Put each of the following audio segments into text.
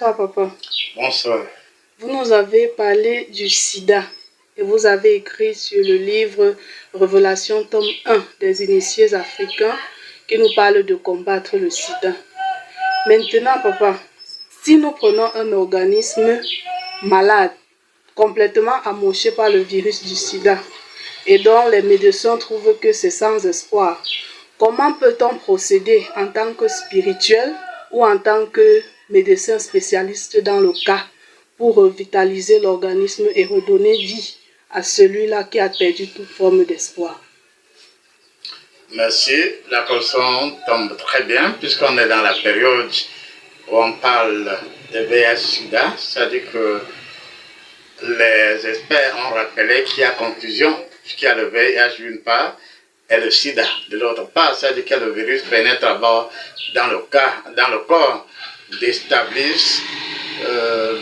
Bonsoir, papa. Bonsoir. Vous nous avez parlé du sida et vous avez écrit sur le livre Révélation, tome 1 des initiés africains qui nous parle de combattre le sida. Maintenant, papa, si nous prenons un organisme malade, complètement amoché par le virus du sida, et dont les médecins trouvent que c'est sans espoir, comment peut-on procéder en tant que spirituel ou en tant que médecin spécialiste dans le cas pour revitaliser l'organisme et redonner vie à celui-là qui a perdu toute forme d'espoir? Merci. La question tombe très bien puisqu'on est dans la période où on parle de VIH-Sida, c'est-à-dire que les experts ont rappelé qu'il y a confusion, puisqu'il y a le VIH d'une part et le sida de l'autre part, c'est-à-dire que le virus pénètre d'abord dans le corps, déstabilise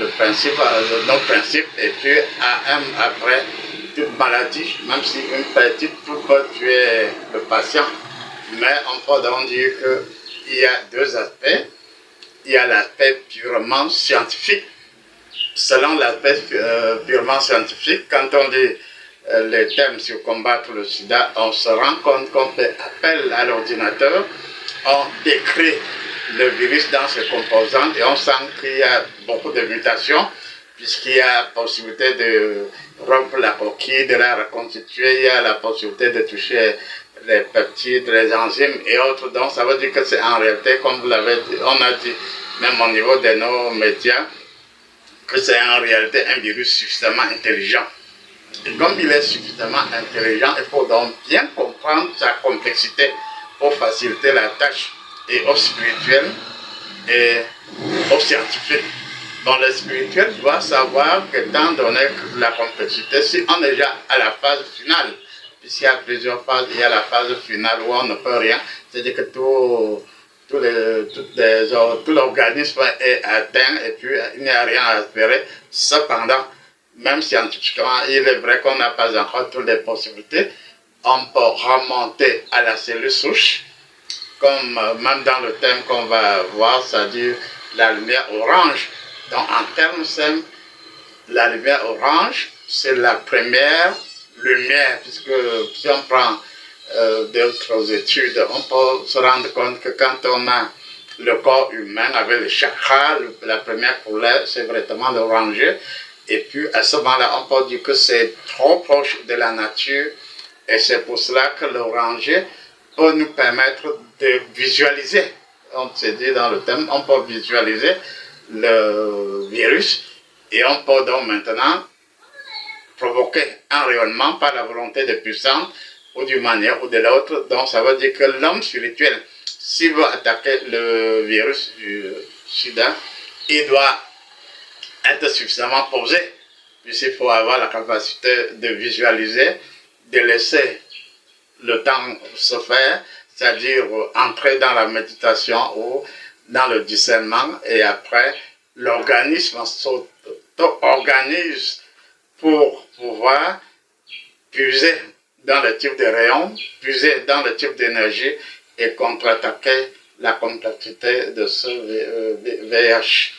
nos principes, et puis après toute maladie, même si une petite peut tuer le patient, mais on peut donc dire qu'il y a deux aspects. Il y a l'aspect purement scientifique. Selon l'aspect purement scientifique, quand on dit les thèmes sur combattre le sida, on se rend compte qu'on fait appel à l'ordinateur, on décrit le virus dans ses composantes et on sent qu'il y a beaucoup de mutations, puisqu'il y a la possibilité de rompre la coquille, de la reconstituer, il y a la possibilité de toucher les peptides, les enzymes et autres. Donc ça veut dire que c'est en réalité, comme vous l'avez dit, on a dit même au niveau de nos médias, que c'est en réalité un virus suffisamment intelligent. Et comme il est suffisamment intelligent, il faut donc bien comprendre sa complexité pour faciliter la tâche, et aux spirituels et aux scientifiques. Donc le spirituel doit savoir qu'étant donné la complexité, si on est déjà à la phase finale, puisqu'il y a plusieurs phases, il y a la phase finale où on ne peut rien, c'est-à-dire que tout l'organisme est atteint et puis il n'y a rien à espérer. Cependant, même scientifiquement, il est vrai qu'on n'a pas encore toutes les possibilités. On peut remonter à la cellule souche, comme même dans le thème qu'on va voir, c'est-à-dire la lumière orange. Donc en termes simples, la lumière orange, c'est la première lumière, puisque si on prend d'autres études, on peut se rendre compte que quand on a le corps humain avec les chakras, la première couleur, c'est vraiment l'oranger. Et puis à ce moment-là, on peut dire que c'est trop proche de la nature. Et c'est pour cela que l'oranger peut nous permettre de visualiser. On s'est dit dans le thème, on peut visualiser le virus. Et on peut donc maintenant provoquer un rayonnement par la volonté des puissants, ou d'une manière ou de l'autre. Donc ça veut dire que l'homme spirituel, s'il veut attaquer le virus du sida, il doit être suffisamment posé, puisqu'il faut avoir la capacité de visualiser, de laisser le temps se faire, c'est-à-dire entrer dans la méditation ou dans le discernement, et après l'organisme s'organise pour pouvoir puiser dans le type de rayon, puiser dans le type d'énergie et contre-attaquer la complexité de ce VIH.